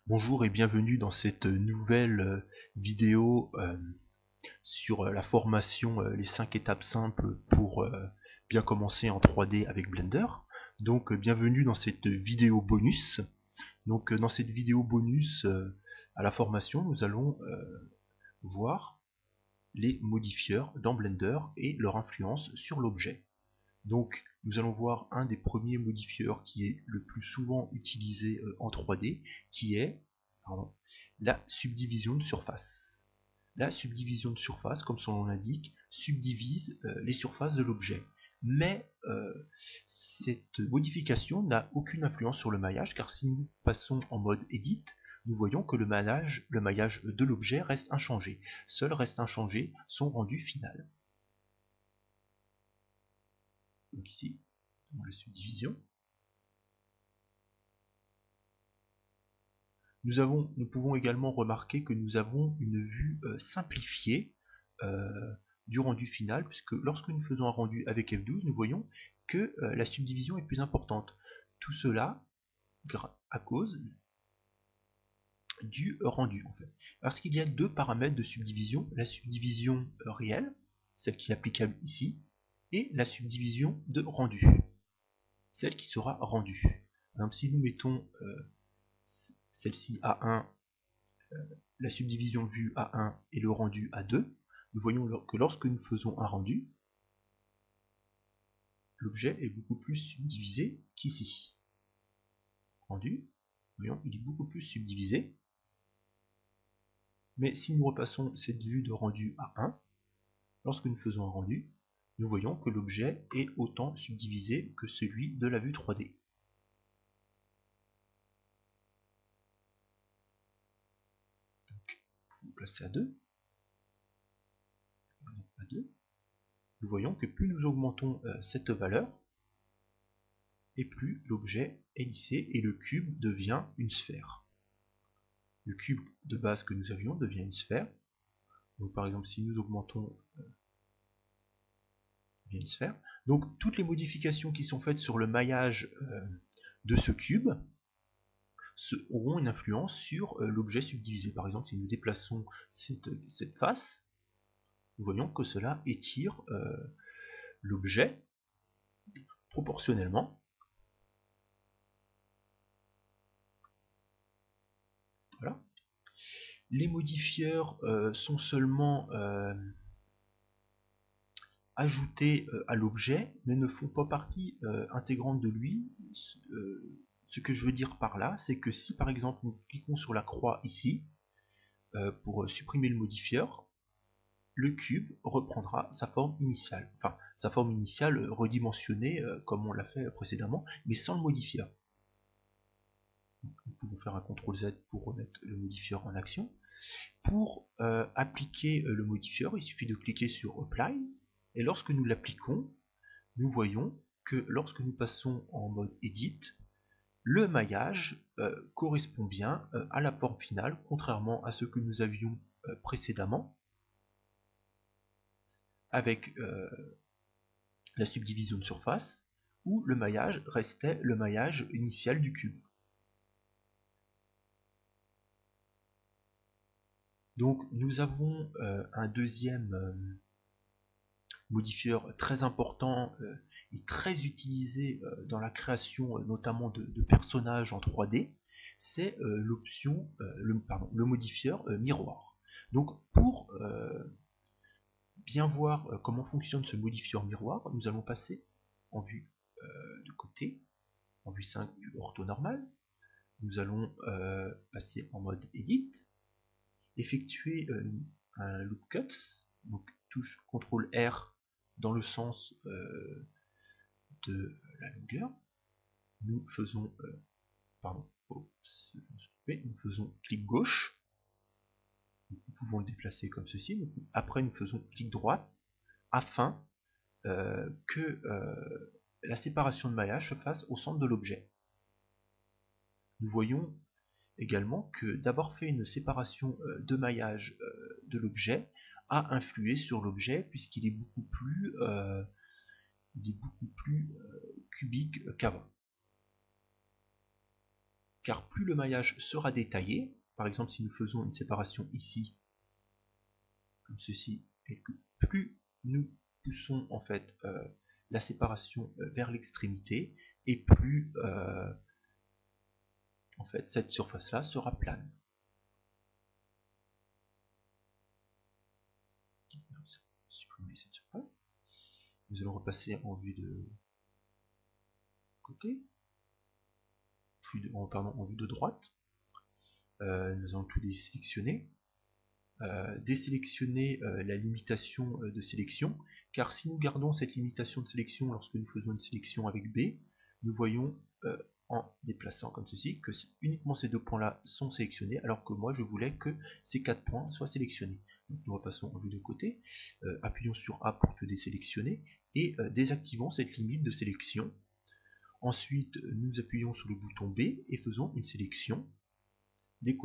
Bonjour et bienvenue dans cette nouvelle vidéo sur la formation les 5 étapes simples pour bien commencer en 3D avec Blender. Donc bienvenue dans cette vidéo bonus. Donc dans cette vidéo bonus à la formation, nous allons voir les modifieurs dans Blender et leur influence sur l'objet. Donc nous allons voir un des premiers modifieurs qui est le plus souvent utilisé en 3D, qui est la subdivision de surface. La subdivision de surface, comme son nom l'indique, subdivise les surfaces de l'objet. Mais cette modification n'a aucune influence sur le maillage, car si nous passons en mode Edit, nous voyons que le maillage de l'objet reste inchangé. Seul reste inchangé son rendu final. Donc ici, dans la subdivision, nous pouvons également remarquer que nous avons une vue simplifiée du rendu final, puisque lorsque nous faisons un rendu avec F12, nous voyons que la subdivision est plus importante. Tout cela à cause du rendu, en fait. Parce qu'il y a deux paramètres de subdivision, la subdivision réelle, celle qui est applicable ici, et la subdivision de rendu, celle qui sera rendue. Donc, si nous mettons celle-ci A1, la subdivision vue A1 et le rendu A2, nous voyons que lorsque nous faisons un rendu, l'objet est beaucoup plus subdivisé qu'ici. Rendu, voyons, il est beaucoup plus subdivisé. Mais si nous repassons cette vue de rendu A1, lorsque nous faisons un rendu, nous voyons que l'objet est autant subdivisé que celui de la vue 3D. Donc, vous placez A2. Nous voyons que plus nous augmentons cette valeur, et plus l'objet est lissé et le cube devient une sphère. Le cube de base que nous avions devient une sphère. Donc par exemple, si nous augmentons une sphère, donc toutes les modifications qui sont faites sur le maillage de ce cube auront une influence sur l'objet subdivisé. Par exemple, si nous déplaçons cette face, nous voyons que cela étire l'objet proportionnellement. Voilà. Les modifieurs sont seulement ajoutés à l'objet, mais ne font pas partie intégrante de lui. Ce que je veux dire par là, c'est que si par exemple nous cliquons sur la croix ici, pour supprimer le modifieur, le cube reprendra sa forme initiale. Enfin, sa forme initiale redimensionnée comme on l'a fait précédemment, mais sans le modifieur. Donc, nous pouvons faire un CTRL Z pour remettre le modifieur en action. Pour appliquer le modifieur, il suffit de cliquer sur Apply, et lorsque nous l'appliquons, nous voyons que lorsque nous passons en mode Edit, le maillage correspond bien à la forme finale, contrairement à ce que nous avions précédemment, avec la subdivision de surface, où le maillage restait le maillage initial du cube. Donc nous avons un deuxième modifieur très important et très utilisé dans la création notamment de personnages en 3D, c'est l'option, le modifieur miroir. Donc pour bien voir comment fonctionne ce modifieur miroir, nous allons passer en vue de côté, en vue 5 du orthonormal. Nous allons passer en mode Edit, effectuer un loop cut, donc touche CTRL R dans le sens de la longueur. Nous faisons, nous faisons clic gauche, nous pouvons le déplacer comme ceci. Après nous faisons clic droit afin que la séparation de maillage se fasse au centre de l'objet. Nous voyons également que d'avoir fait une séparation de maillage de l'objet a influé sur l'objet puisqu'il est beaucoup plus, cubique qu'avant. car plus le maillage sera détaillé, par exemple si nous faisons une séparation ici, comme ceci, et que plus nous poussons en fait la séparation vers l'extrémité, et plus en fait cette surface là sera plane. Supprimer cette surface. Nous allons repasser en vue de côté, en vue de droite. Nous allons tout désélectionner. Désélectionner la limitation de sélection, car si nous gardons cette limitation de sélection lorsque nous faisons une sélection avec B, nous voyons en déplaçant comme ceci que uniquement ces deux points là sont sélectionnés, alors que moi je voulais que ces quatre points soient sélectionnés. Donc nous repassons en vue de côté, appuyons sur A pour tout désélectionner et désactivons cette limite de sélection. Ensuite nous appuyons sur le bouton B et faisons une sélection des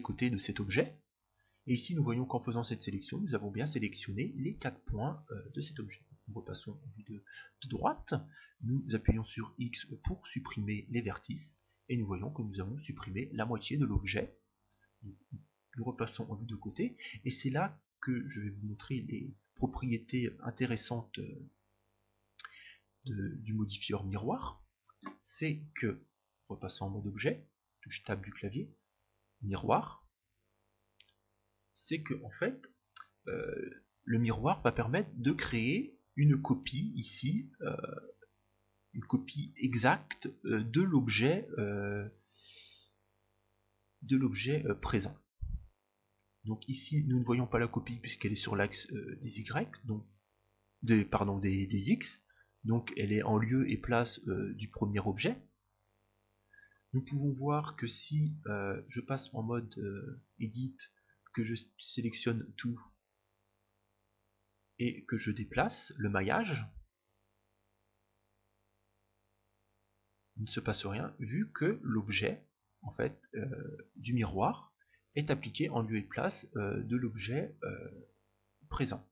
côtés de cet objet. Et ici, nous voyons qu'en faisant cette sélection, nous avons bien sélectionné les 4 points de cet objet. Nous repassons en vue de droite, nous appuyons sur X pour supprimer les vertices, et nous voyons que nous avons supprimé la moitié de l'objet. Nous repassons en vue de côté, et c'est là que je vais vous montrer les propriétés intéressantes du modifieur miroir. C'est que, repassant en mode objet, touche Tab du clavier, miroir, c'est que en fait le miroir va permettre de créer une copie ici, une copie exacte de l'objet présent. Donc ici nous ne voyons pas la copie puisqu'elle est sur l'axe des Y, donc des X, donc elle est en lieu et place du premier objet. Nous pouvons voir que si je passe en mode Edit, que je sélectionne tout et que je déplace le maillage, il ne se passe rien vu que l'objet en fait du miroir est appliqué en lieu et place de l'objet présent.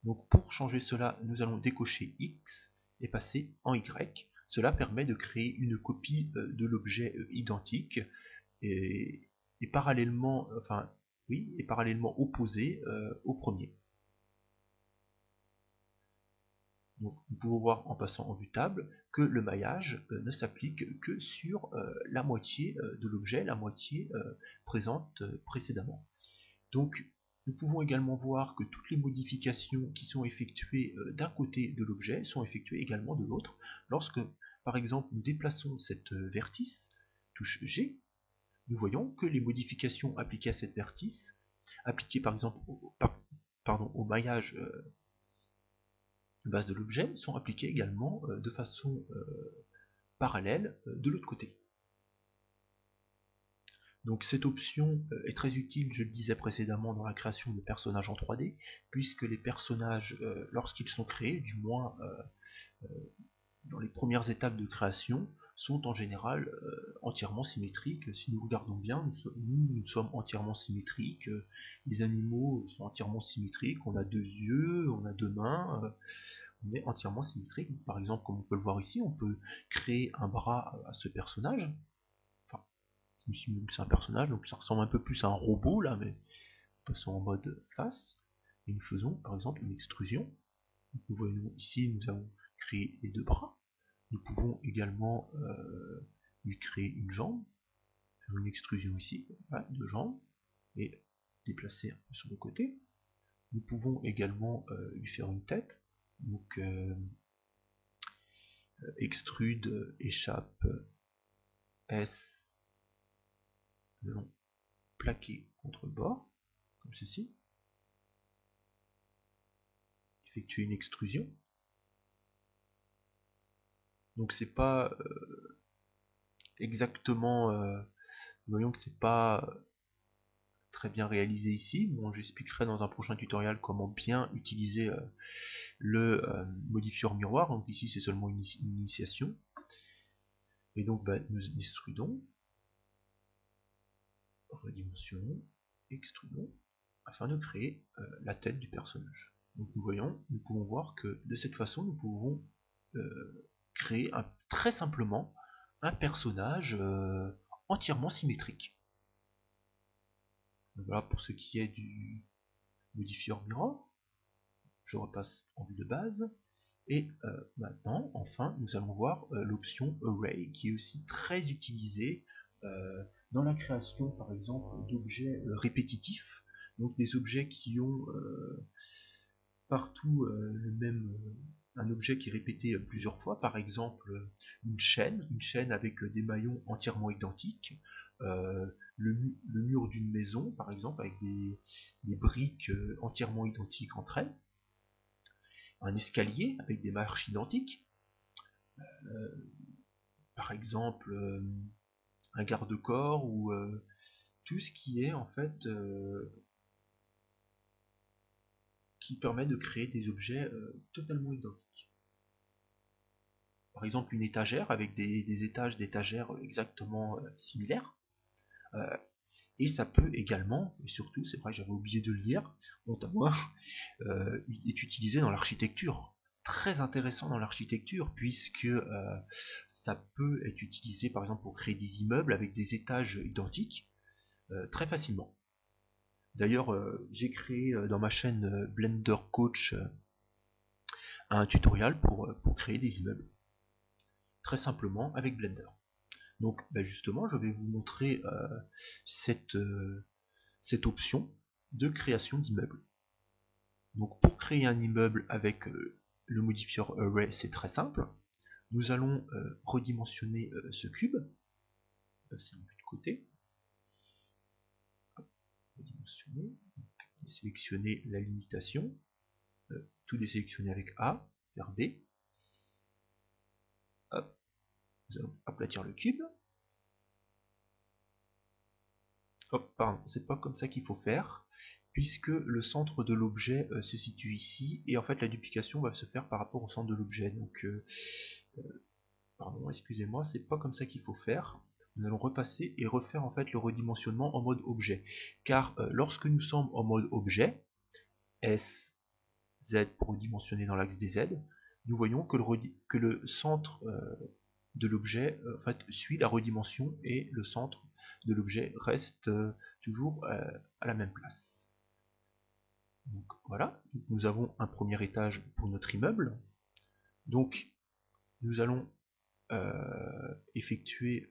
Donc pour changer cela, nous allons décocher X et passer en Y. Cela permet de créer une copie de l'objet identique et parallèlement, opposé au premier. Donc, nous pouvons voir en passant en vue table que le maillage ne s'applique que sur la moitié de l'objet, la moitié présente précédemment. Donc nous pouvons également voir que toutes les modifications qui sont effectuées d'un côté de l'objet sont effectuées également de l'autre. Lorsque par exemple nous déplaçons cette vertice, touche G, nous voyons que les modifications appliquées à cette vertice, appliquées par exemple au maillage base de l'objet, sont appliquées également de façon parallèle de l'autre côté. Donc cette option est très utile, je le disais précédemment, dans la création de personnages en 3D, puisque les personnages, lorsqu'ils sont créés, du moins dans les premières étapes de création, sont en général entièrement symétriques. Si nous regardons bien, nous sommes entièrement symétriques, les animaux sont entièrement symétriques, on a deux yeux, on a deux mains, on est entièrement symétrique. Par exemple, comme on peut le voir ici, on peut créer un bras à ce personnage. Enfin, c'est un personnage, donc ça ressemble un peu plus à un robot là, mais passons en mode face. Et nous faisons par exemple une extrusion. Nous voyons ici, nous avons créé les deux bras. Nous pouvons également lui créer une jambe, faire une extrusion ici, voilà, deux jambes, et déplacer un peu sur le côté. Nous pouvons également lui faire une tête. Donc extrude, échappe, S, long, plaqué contre le bord, comme ceci. Effectuer une extrusion. Donc c'est pas exactement, voyons que c'est pas très bien réalisé ici. Bon, j'expliquerai dans un prochain tutoriel comment bien utiliser le modifieur miroir. Donc ici c'est seulement une initiation. Et donc nous extrudons, redimensionnons, extrudons, afin de créer la tête du personnage. Donc nous pouvons voir que de cette façon nous pouvons créer très simplement un personnage entièrement symétrique. Donc voilà pour ce qui est du modifier mirror. Je repasse en vue de base. Et maintenant, enfin, nous allons voir l'option Array, qui est aussi très utilisée dans la création, par exemple, d'objets répétitifs. Donc des objets qui ont partout un objet qui est répété plusieurs fois, par exemple une chaîne avec des maillons entièrement identiques, le mur d'une maison, par exemple, avec des briques entièrement identiques entre elles, un escalier avec des marches identiques, par exemple un garde-corps ou tout ce qui est en fait qui permet de créer des objets totalement identiques. Par exemple une étagère avec des étages d'étagères exactement similaires. Euh, et ça peut également, et surtout, c'est vrai que j'avais oublié de le dire, honte à moi, est utilisé dans l'architecture. Très intéressant dans l'architecture puisque ça peut être utilisé par exemple pour créer des immeubles avec des étages identiques très facilement. D'ailleurs, j'ai créé dans ma chaîne Blender Coach un tutoriel pour créer des immeubles très simplement avec Blender. Donc justement, je vais vous montrer cette option de création d'immeubles. Donc pour créer un immeuble avec le modifier Array, c'est très simple. Nous allons redimensionner ce cube. Passer un peu de côté. Hop, redimensionner. Sélectionner la limitation. Tout désélectionner avec A, faire B. Hop, nous allons aplatir le cube. Hop, pardon, c'est pas comme ça qu'il faut faire, puisque le centre de l'objet se situe ici, et en fait la duplication va se faire par rapport au centre de l'objet. Donc, pardon, excusez-moi, c'est pas comme ça qu'il faut faire. Nous allons repasser et refaire en fait le redimensionnement en mode objet. Car lorsque nous sommes en mode objet, S, Z pour redimensionner dans l'axe des Z, nous voyons que le centre de l'objet en fait, suit la redimension et le centre de l'objet reste toujours à la même place. Donc voilà, nous avons un premier étage pour notre immeuble. Donc nous allons effectuer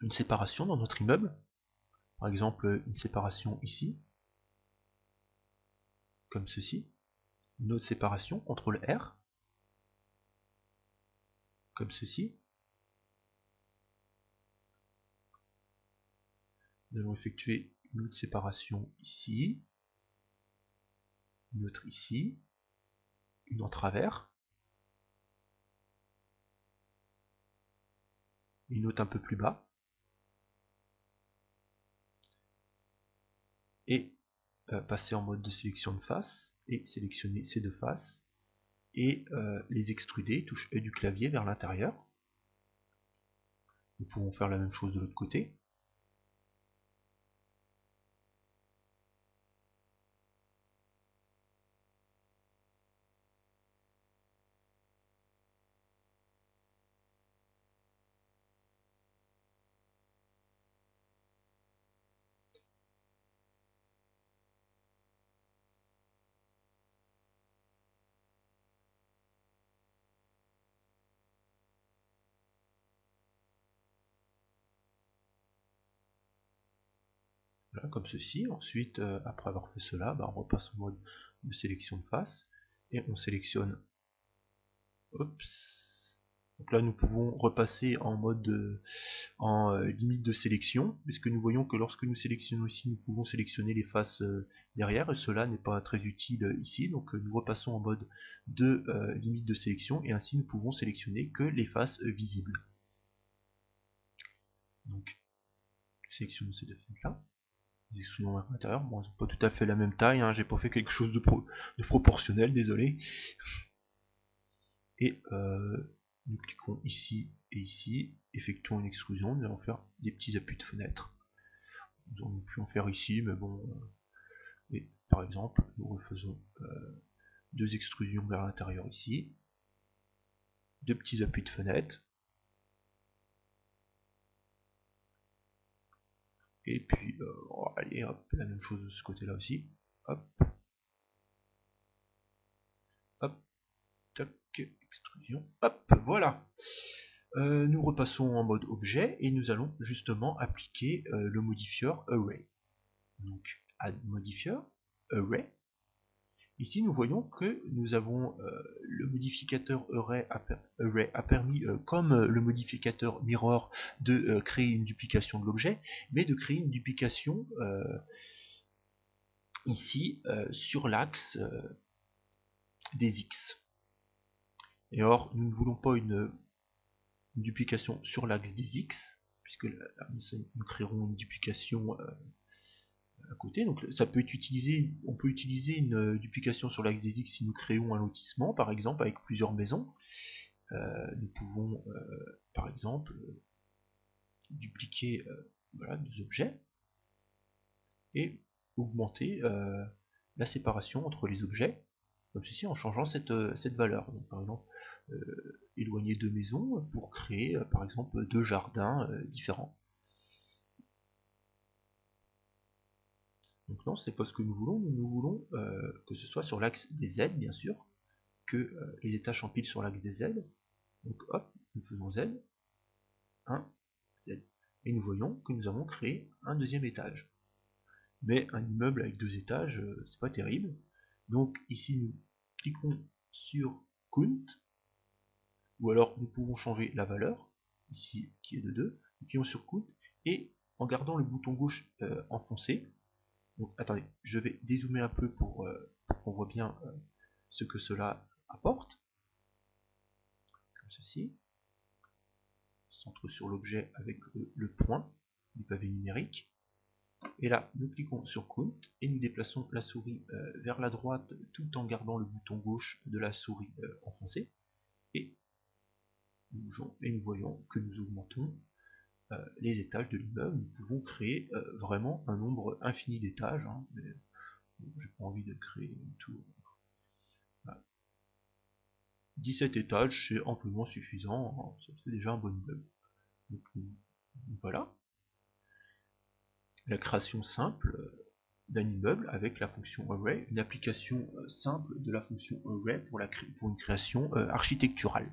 une séparation dans notre immeuble. Par exemple, une séparation ici, comme ceci. Une autre séparation, CTRL R, comme ceci. Nous allons effectuer une autre séparation ici, une autre ici, une en travers, une autre un peu plus bas, et passer en mode de sélection de face, et sélectionner ces deux faces, et les extruder, touche E du clavier vers l'intérieur. Nous pouvons faire la même chose de l'autre côté. Voilà, comme ceci. Ensuite, après avoir fait cela, on repasse en mode de sélection de face, et on sélectionne. Oups. Donc là, nous pouvons repasser en mode limite de sélection, puisque nous voyons que lorsque nous sélectionnons ici, nous pouvons sélectionner les faces derrière, et cela n'est pas très utile ici. Donc nous repassons en mode de limite de sélection, et ainsi nous pouvons sélectionner que les faces visibles. Donc, sélectionnons ces deux faces là. Les extrusions à l'intérieur, bon, elles n'ont pas tout à fait la même taille, hein, j'ai pas fait quelque chose de proportionnel, désolé. Et nous cliquons ici et ici, effectuons une extrusion, nous allons faire des petits appuis de fenêtre. Nous aurions pu en faire ici, mais bon. Et par exemple, nous refaisons deux extrusions vers l'intérieur ici, deux petits appuis de fenêtre, Et puis, allez, hop, la même chose de ce côté-là aussi. Hop, hop, tac, extrusion, hop, voilà. Nous repassons en mode objet et nous allons justement appliquer le modifieur array. Donc, add modifier, array. Ici, nous voyons que nous avons le modificateur array a permis, comme le modificateur mirror, de créer une duplication de l'objet, mais de créer une duplication ici sur l'axe des X. Et or, nous ne voulons pas une duplication sur l'axe des X, puisque là, nous créerons une duplication à côté. Donc ça peut être utilisé, on peut utiliser une duplication sur l'axe des X si nous créons un lotissement, par exemple, avec plusieurs maisons. Nous pouvons, par exemple, dupliquer voilà, des objets et augmenter la séparation entre les objets, comme ceci, en changeant cette valeur. Donc, par exemple, éloigner deux maisons pour créer, par exemple, deux jardins différents. Donc non, c'est pas ce que nous voulons. Nous voulons que ce soit sur l'axe des Z, bien sûr, que les étages s'empilent sur l'axe des Z. Donc hop, nous faisons Z, 1, Z. Et nous voyons que nous avons créé un deuxième étage. Mais un immeuble avec deux étages, c'est pas terrible. Donc ici, nous cliquons sur Count, ou alors nous pouvons changer la valeur, ici qui est de 2, nous cliquons sur Count, et en gardant le bouton gauche enfoncé, donc attendez, je vais dézoomer un peu pour qu'on voit bien ce que cela apporte, comme ceci, centre sur l'objet avec le point du pavé numérique, et là nous cliquons sur Count, et nous déplaçons la souris vers la droite tout en gardant le bouton gauche de la souris enfoncé, et nous bougeons, et nous voyons que nous augmentons les étages de l'immeuble. Nous pouvons créer vraiment un nombre infini d'étages, hein, mais j'ai pas envie de créer tout. Voilà. 17 étages, c'est amplement suffisant, hein, ça fait déjà un bon immeuble. Donc, voilà, la création simple d'un immeuble avec la fonction array, une application simple de la fonction array pour une création architecturale.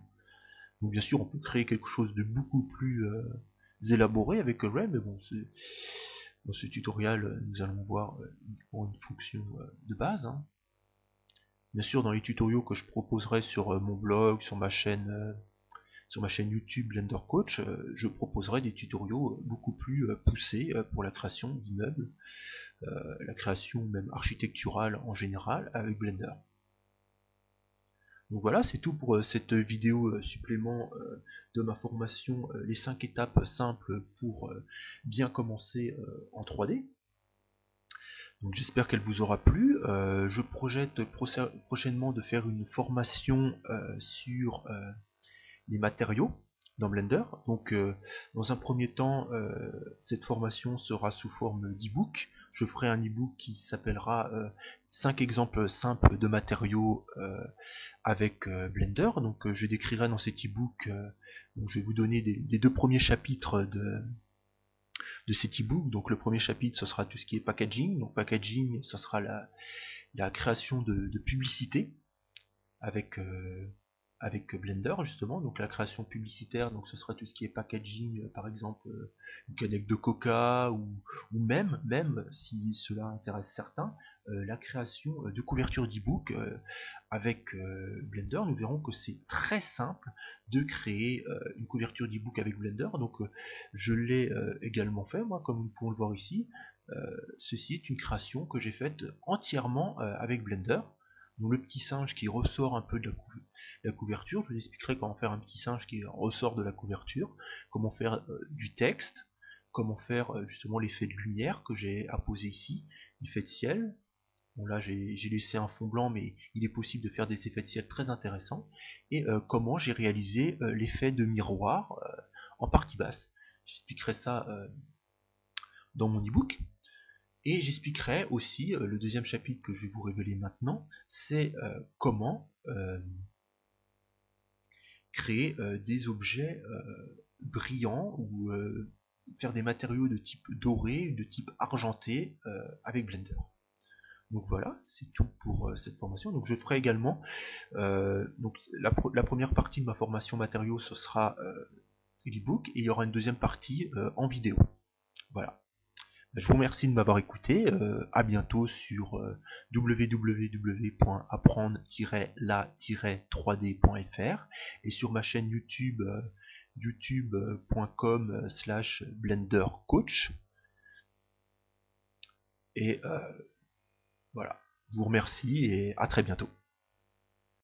Donc bien sûr, on peut créer quelque chose de beaucoup plus élaboré avec array, mais bon, dans ce tutoriel, nous allons voir une fonction de base. Hein. Bien sûr, dans les tutoriaux que je proposerai sur mon blog, sur ma chaîne YouTube Blender Coach, je proposerai des tutoriaux beaucoup plus poussés pour la création d'immeubles, la création même architecturale en général avec Blender. Donc voilà, c'est tout pour cette vidéo supplément de ma formation les 5 étapes simples pour bien commencer en 3D. Donc j'espère qu'elle vous aura plu. Je projette prochainement de faire une formation sur les matériaux dans Blender. Donc dans un premier temps, cette formation sera sous forme d'e-book. Je ferai un e-book qui s'appellera 5 exemples simples de matériaux avec Blender. Donc je décrirai dans cet e-book, je vais vous donner les deux premiers chapitres de cet e-book. Donc le premier chapitre, ce sera tout ce qui est packaging. Donc packaging, ce sera la création de publicité avec Blender justement, donc la création publicitaire, donc ce sera tout ce qui est packaging, par exemple une canette de coca ou même si cela intéresse certains, la création de couverture d'e-book avec Blender. Nous verrons que c'est très simple de créer une couverture d'e-book avec Blender, donc je l'ai également fait moi, comme nous pouvons le voir ici. Ceci est une création que j'ai faite entièrement avec Blender. Donc le petit singe qui ressort un peu de la couverture, je vous expliquerai comment faire un petit singe qui ressort de la couverture, comment faire du texte, comment faire justement l'effet de lumière que j'ai apposé ici, l'effet de ciel. Bon là j'ai laissé un fond blanc, mais il est possible de faire des effets de ciel très intéressants, et comment j'ai réalisé l'effet de miroir en partie basse. J'expliquerai ça dans mon e-book. Et j'expliquerai aussi, le deuxième chapitre que je vais vous révéler maintenant, c'est comment créer des objets brillants ou faire des matériaux de type doré, de type argenté avec Blender. Donc voilà, c'est tout pour cette formation. Donc je ferai également, donc la première partie de ma formation matériaux, ce sera l'ebook, et il y aura une deuxième partie en vidéo. Voilà. Je vous remercie de m'avoir écouté. À bientôt sur www.apprendre-la-3d.fr et sur ma chaîne YouTube youtube.com/blendercoach. Et voilà. Je vous remercie et à très bientôt.